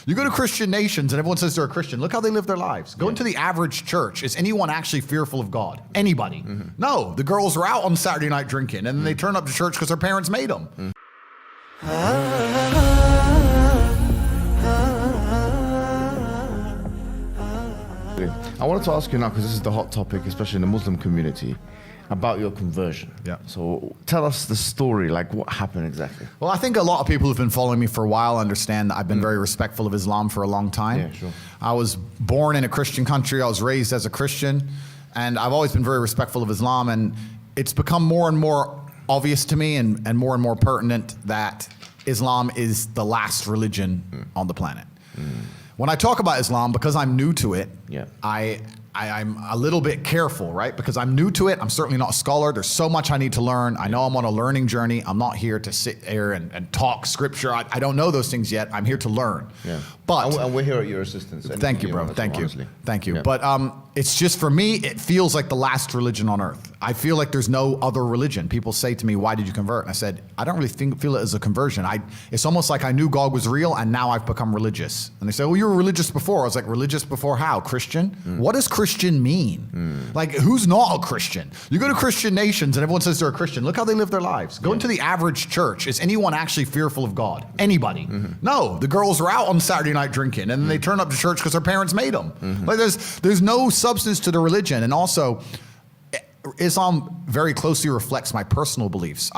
You go to Christian nations and everyone says they're a Christian. Look how they live their lives. Go into the average church. Is anyone actually fearful of God? Anybody? Mm-hmm. No. The girls are out on Saturday night drinking and then they turn up to church because their parents made them. Mm-hmm. I wanted to ask you now, because this is the hot topic, especially in the Muslim community, about your conversion. Yeah. So tell us the story, like what happened exactly? Well, I think a lot of people who've been following me for a while understand that I've been very respectful of Islam for a long time. Yeah, sure. I was born in a Christian country. I was raised as a Christian, and I've always been very respectful of Islam. And it's become more and more obvious to me and more pertinent that Islam is the last religion on the planet. When I talk about Islam, because I'm new to it, I'm a little bit careful, right? Because I'm new to it. I'm certainly not a scholar. There's so much I need to learn. I know I'm on a learning journey. I'm not here to sit here and talk scripture. I don't know those things yet. I'm here to learn. Yeah. But and we're here at your assistance. Thank you, bro. Thank you. Thank you. Yeah. But it's just, for me, it feels like the last religion on earth. I feel like there's no other religion. People say to me, why did you convert? And I said, I don't really feel it as a conversion. It's almost like I knew God was real and now I've become religious. And they say, well, you were religious before. I was like, religious before how? Christian? What does Christian mean? Like, who's not a Christian? You go to Christian nations and everyone says they're a Christian. Look how they live their lives. Go into the average church. Is anyone actually fearful of God? Anybody? No. The girls are out on Saturday night drinking and then they turn up to church because their parents made them. Like, there's no substance to the religion. And also, Islam very closely reflects my personal beliefs.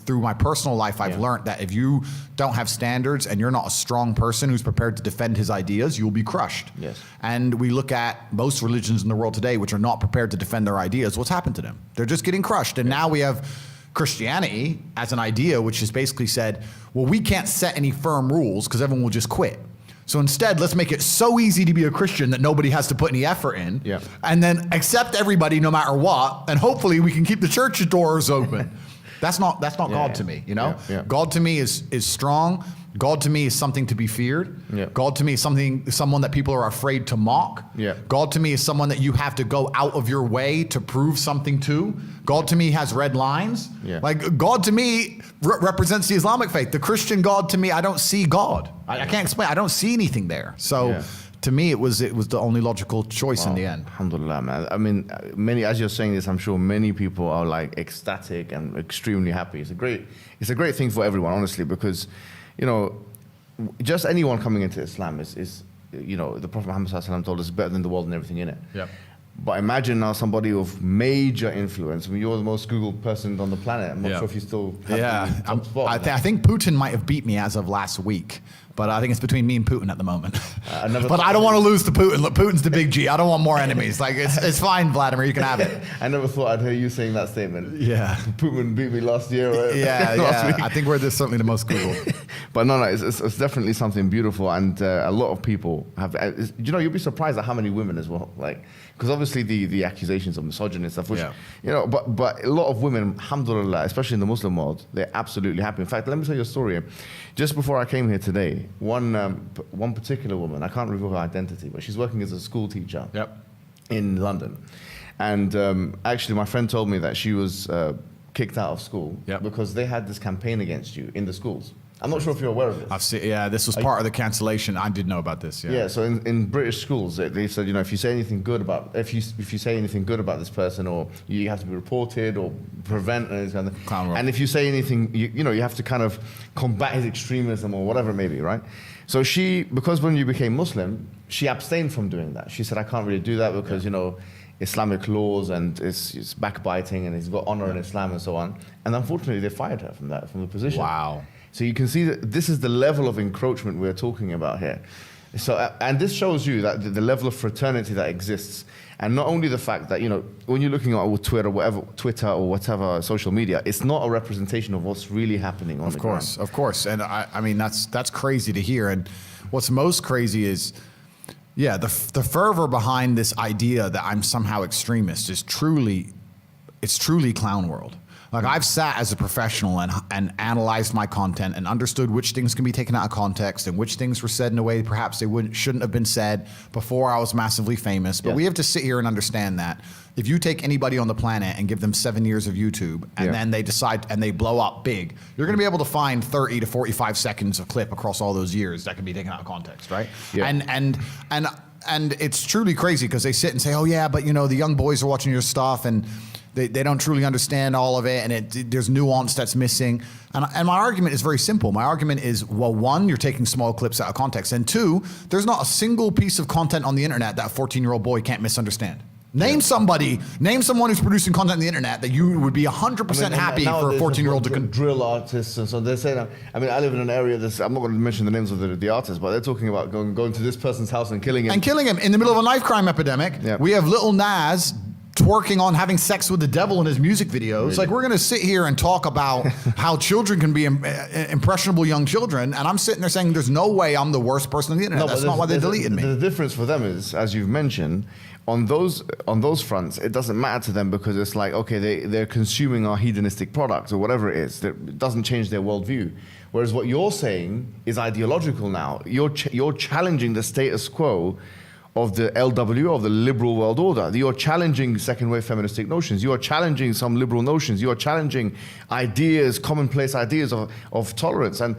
Through my personal life, I've learned that if you don't have standards and you're not a strong person who's prepared to defend his ideas, you will be crushed. Yes. And we look at most religions in the world today which are not prepared to defend their ideas. What's happened to them? They're just getting crushed. And now we have Christianity as an idea which has basically said, well, we can't set any firm rules because everyone will just quit. So instead, let's make it so easy to be a Christian that nobody has to put any effort in, and then accept everybody no matter what, and hopefully we can keep the church doors open. That's not God to me, you know? God to me is strong. God to me is something to be feared. God to me is someone that people are afraid to mock. God to me is someone that you have to go out of your way to prove something to. God to me has red lines. Like, God to me represents the Islamic faith. The Christian God to me, I don't see God. I can't explain. I don't see anything there. So to me, it was the only logical choice in the end. Alhamdulillah, man. I mean, as you're saying this, I'm sure many people are like ecstatic and extremely happy. It's a great thing for everyone, honestly, because, you know, just anyone coming into Islam is you know, the Prophet Muhammad ﷺ told us, better than the world and everything in it. But imagine now somebody of major influence. I mean, you're the most Googled person on the planet. I'm not sure if you still have the top spot. I think Putin might have beat me as of last week. But I think it's between me and Putin at the moment. But I don't want to lose to Putin. Look, Putin's the big G. I don't want more enemies. Like, it's fine, Vladimir. You can have it. I never thought I'd hear you saying that statement. Yeah. Putin beat me last year. Last week. I think we're certainly the most Googled. But no, it's definitely something beautiful. And a lot of people have, you know, you'll be surprised at how many women as well. Like, because obviously the accusations of misogyny and stuff, which, you know, but a lot of women, alhamdulillah, especially in the Muslim world, they're absolutely happy. In fact, let me tell you a story. Just before I came here today, one particular woman, I can't reveal her identity, but she's working as a school teacher in London. And actually, my friend told me that she was kicked out of school because they had this campaign against you in the schools. I'm not sure if you're aware of this. I've seen, this was part of the cancellation. I did know about this. Yeah. So in British schools, they said, you know, if you say anything good about this person, or you have to be reported or prevent, and if you say anything, you know, you have to kind of combat his extremism or whatever it may be, right? So because when you became Muslim, she abstained from doing that. She said, I can't really do that because you know, Islamic laws and it's backbiting and it's got honor in Islam and so on. And unfortunately, they fired her from the position. Wow. So you can see that this is the level of encroachment we're talking about here. So, and this shows you that the level of fraternity that exists, and not only the fact that, you know, when you're looking at Twitter or whatever social media, it's not a representation of what's really happening on the ground. Of course. And I mean, that's crazy to hear. And what's most crazy is, the fervor behind this idea that I'm somehow extremist is truly clown world. Like I've sat as a professional and analyzed my content and understood which things can be taken out of context and which things were said in a way perhaps they shouldn't have been said before I was massively famous. But we have to sit here and understand that if you take anybody on the planet and give them 7 years of YouTube and then they decide and they blow up big, you're going to be able to find 30 to 45 seconds of clip across all those years that can be taken out of context, right? Yeah. And it's truly crazy because they sit and say, oh yeah, but you know, the young boys are watching your stuff and they don't truly understand all of it, and there's nuance that's missing. And my argument is very simple. My argument is, well, one, you're taking small clips out of context, and two, there's not a single piece of content on the internet that a 14-year-old boy can't misunderstand. Name someone who's producing content on the internet that you would be 100% happy for a 14-year-old to drill artists, and so they're saying. I mean, I live in an area. I'm not going to mention the names of the artists, but they're talking about going to this person's house and killing him. And killing him in the middle of a knife crime epidemic. Yeah. We have Lil Nas twerking on having sex with the devil in his music videos. Really? Like, we're going to sit here and talk about how children can be impressionable young children, and I'm sitting there saying there's no way I'm the worst person on the internet. That's not why they deleted me. The difference for them is, as you've mentioned, on those fronts, it doesn't matter to them because it's like, okay, they're consuming our hedonistic products or whatever it is. It doesn't change their worldview. Whereas what you're saying is ideological now. You're challenging the status quo of the LW, of the liberal world order. You're challenging second wave feministic notions. You are challenging some liberal notions. You are challenging ideas, commonplace ideas of tolerance. And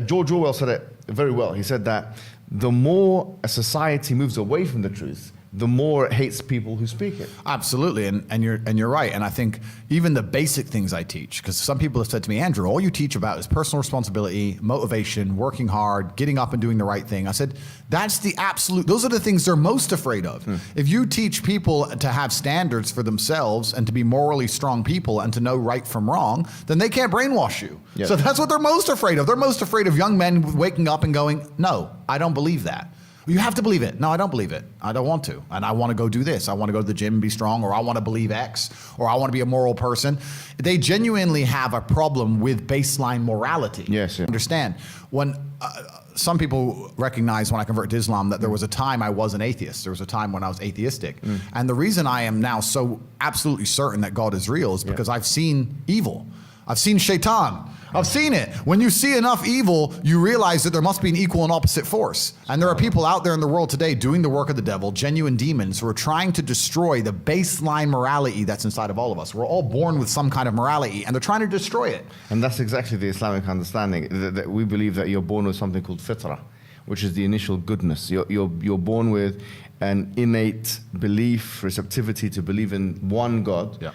George Orwell said it very well. He said that the more a society moves away from the truth, the more it hates people who speak it. Absolutely, and you're right. And I think even the basic things I teach, because some people have said to me, Andrew, all you teach about is personal responsibility, motivation, working hard, getting up and doing the right thing. I said, that's the absolute, those are the things they're most afraid of. If you teach people to have standards for themselves and to be morally strong people and to know right from wrong, then they can't brainwash you. Yep. So that's what they're most afraid of. They're most afraid of young men waking up and going, no, I don't believe that. You have to believe it. No, I don't believe it. I don't want to. And I want to go do this. I want to go to the gym and be strong, or I want to believe X, or I want to be a moral person. They genuinely have a problem with baseline morality. Yes. Yeah. Understand? When some people recognize when I converted to Islam that there was a time I was an atheist. There was a time when I was atheistic. And the reason I am now so absolutely certain that God is real is because I've seen evil. I've seen shaitan. I've seen it. When you see enough evil, you realize that there must be an equal and opposite force. And there are people out there in the world today doing the work of the devil, genuine demons, who are trying to destroy the baseline morality that's inside of all of us. We're all born with some kind of morality, and they're trying to destroy it. And that's exactly the Islamic understanding, that we believe that you're born with something called fitrah, which is the initial goodness. You're born with an innate belief, receptivity to believe in one God. Yeah.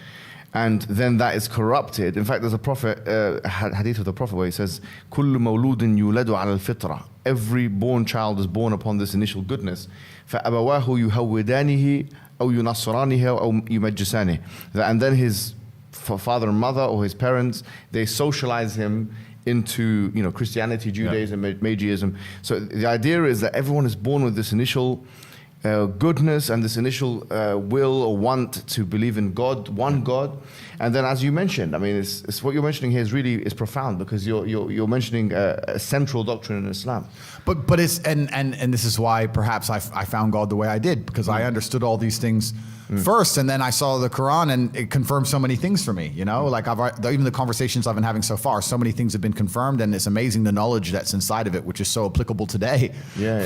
And then that is corrupted. In fact, there's a prophet, hadith of the Prophet where he says, كُلُّ مَوْلُودٍ يُولَدُ عَلَى الْفِطْرَةِ. Every born child is born upon this initial goodness. فَأَبَوَاهُ يُهَوِّدَانِهِ أَوْ يُنَصِّرَانِهِ أَوْ يُمَجِّسَانِهِ. And then his father and mother or his parents, they socialize him into Christianity, Judaism, Magiism. So the idea is that everyone is born with this initial goodness and this initial will or want to believe in God, one God. And then, as you mentioned, I mean, it's what you're mentioning here is profound, because you're mentioning a central doctrine in Islam. But it's and this is why perhaps I found God the way I did, because I understood all these things first, and then I saw the Quran and it confirmed so many things for me. Like even the conversations I've been having so far, so many things have been confirmed, and it's amazing the knowledge that's inside of it, which is so applicable today.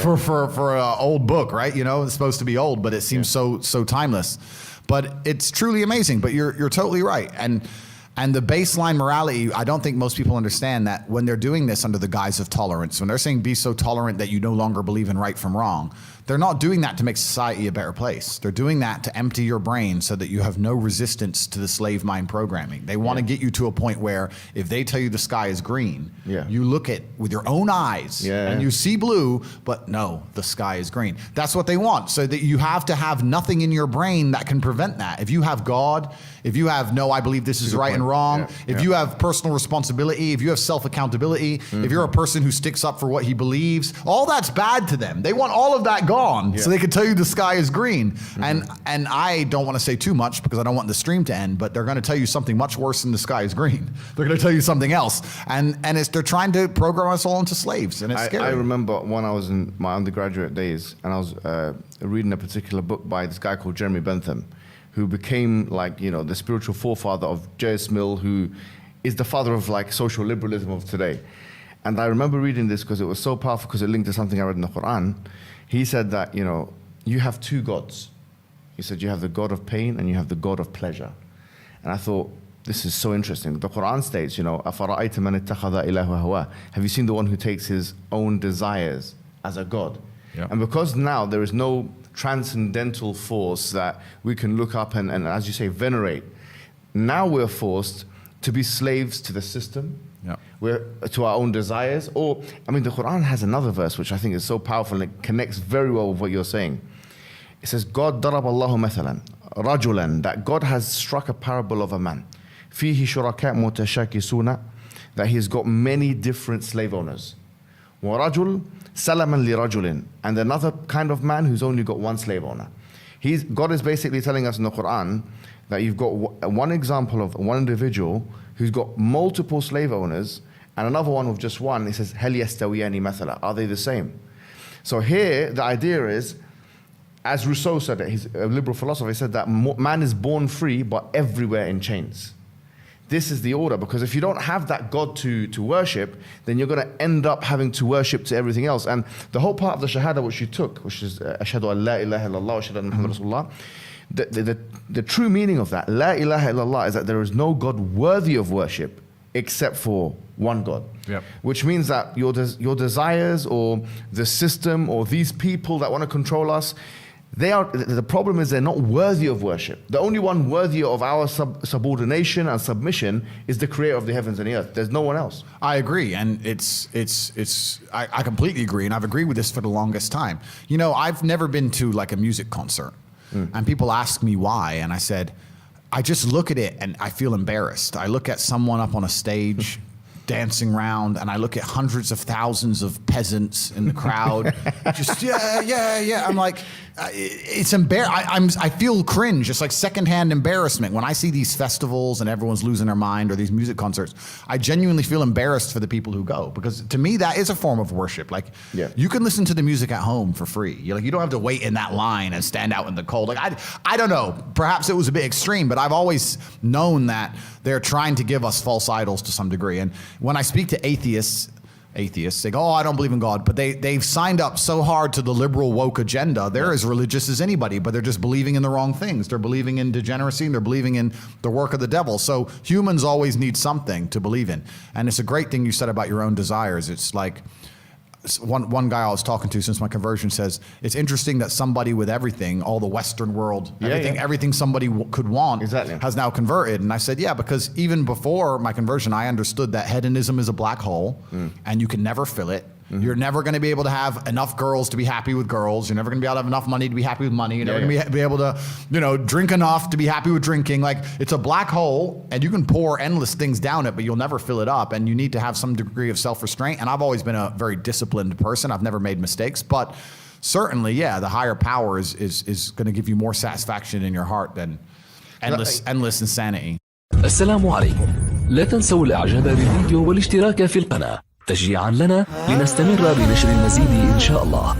For an old book, right? It's supposed to be old, but it seems so timeless. But it's truly amazing. But you're totally right. And the baseline morality, I don't think most people understand that when they're doing this under the guise of tolerance, when they're saying be so tolerant that you no longer believe in right from wrong, they're not doing that to make society a better place. They're doing that to empty your brain so that you have no resistance to the slave mind programming. They want to get you to a point where if they tell you the sky is green, you look at with your own eyes and you see blue, but no, the sky is green. That's what they want, so that you have to have nothing in your brain that can prevent that. If you have God, if you have I believe this is right and wrong, if you have personal responsibility, if you have self-accountability, if you're a person who sticks up for what he believes, all that's bad to them. They want all of that gone so they can tell you the sky is green. And I don't want to say too much because I don't want the stream to end, but they're going to tell you something much worse than the sky is green. They're going to tell you something else. And they're trying to program us all into slaves, and it's scary. I remember when I was in my undergraduate days and I was reading a particular book by this guy called Jeremy Bentham, who became like, you know, the spiritual forefather of J.S. Mill, who is the father of like social liberalism of today. And I remember reading this because it was so powerful, because it linked to something I read in the Quran. He said that, you know, you have two gods. He said you have the God of pain and you have the God of pleasure. And I thought, this is so interesting. The Quran states, you know, أَفَرَأَيْتَ مَنِ اتَّخَذَ إِلَهُ هَوَاهُ. Have you seen the one who takes his own desires as a God? Yeah. And because now there is no transcendental force that we can look up and, as you say, venerate, now we're forced to be slaves to the system. Yeah. We're to our own desires. Or, I mean, the Quran has another verse which I think is so powerful and it connects very well with what you're saying. It says, God ضرب الله مثلا رجلا, that God has struck a parable of a man. فيه شركاء متشاكسون, that he's got many different slave owners. ورجل سلما لرجل, and another kind of man who's only got one slave owner. God is basically telling us in the Quran that you've got one example of one individual who's got multiple slave owners and another one with just one. He says, هل يستويان مثلا, are they the same? So here the idea is, as Rousseau said it, he's a liberal philosopher, he said that man is born free but everywhere in chains. This is the order, because if you don't have that God to worship, then you're going to end up having to worship to everything else. And the whole part of the Shahada which you took, which is Ashhadu an la ilaha illallah wa ashhadu anna Muhammadan Rasulullah, the true meaning of that, La ilaha illallah, is that there is no God worthy of worship except for one God. Yep. Which means that your desires or the system or these people that want to control us, the problem is they're not worthy of worship. The only one worthy of our subordination and submission is the creator of the heavens and the earth. There's no one else. I agree, and I completely agree, and I've agreed with this for the longest time. You know, I've never been to like a music concert, and people ask me why, and I said, I just look at it and I feel embarrassed. I look at someone up on a stage dancing around, and I look at hundreds of thousands of peasants in the crowd. Just yeah. I'm like, it's I feel cringe. It's like secondhand embarrassment when I see these festivals and everyone's losing their mind, or these music concerts. I genuinely feel embarrassed for the people who go, because to me that is a form of worship. Like, you can listen to the music at home for free. You don't have to wait in that line and stand out in the cold. Like, I don't know. Perhaps it was a bit extreme, but I've always known that they're trying to give us false idols to some degree. And when I speak to atheists, they go, oh, I don't believe in God. But they've signed up so hard to the liberal woke agenda. They're as religious as anybody, but they're just believing in the wrong things. They're believing in degeneracy, and they're believing in the work of the devil. So humans always need something to believe in. And it's a great thing you said about your own desires. It's like, one guy I was talking to since my conversion says, it's interesting that somebody with everything, all the Western world, everything somebody could want, has now converted. And I said, yeah, because even before my conversion, I understood that hedonism is a black hole, and you can never fill it. You're never going to be able to have enough girls to be happy with girls. You're never going to be able to have enough money to be happy with money. You're never going to be able to, drink enough to be happy with drinking. Like, it's a black hole, and you can pour endless things down it, but you'll never fill it up. And you need to have some degree of self-restraint. And I've always been a very disciplined person. I've never made mistakes, but certainly, the higher power is going to give you more satisfaction in your heart than endless insanity. السلام عليكم. لا تنسوا الاعجاب بالفيديو والاشتراك في القناة تشجيعا لنا لنستمر بنشر المزيد إن شاء الله.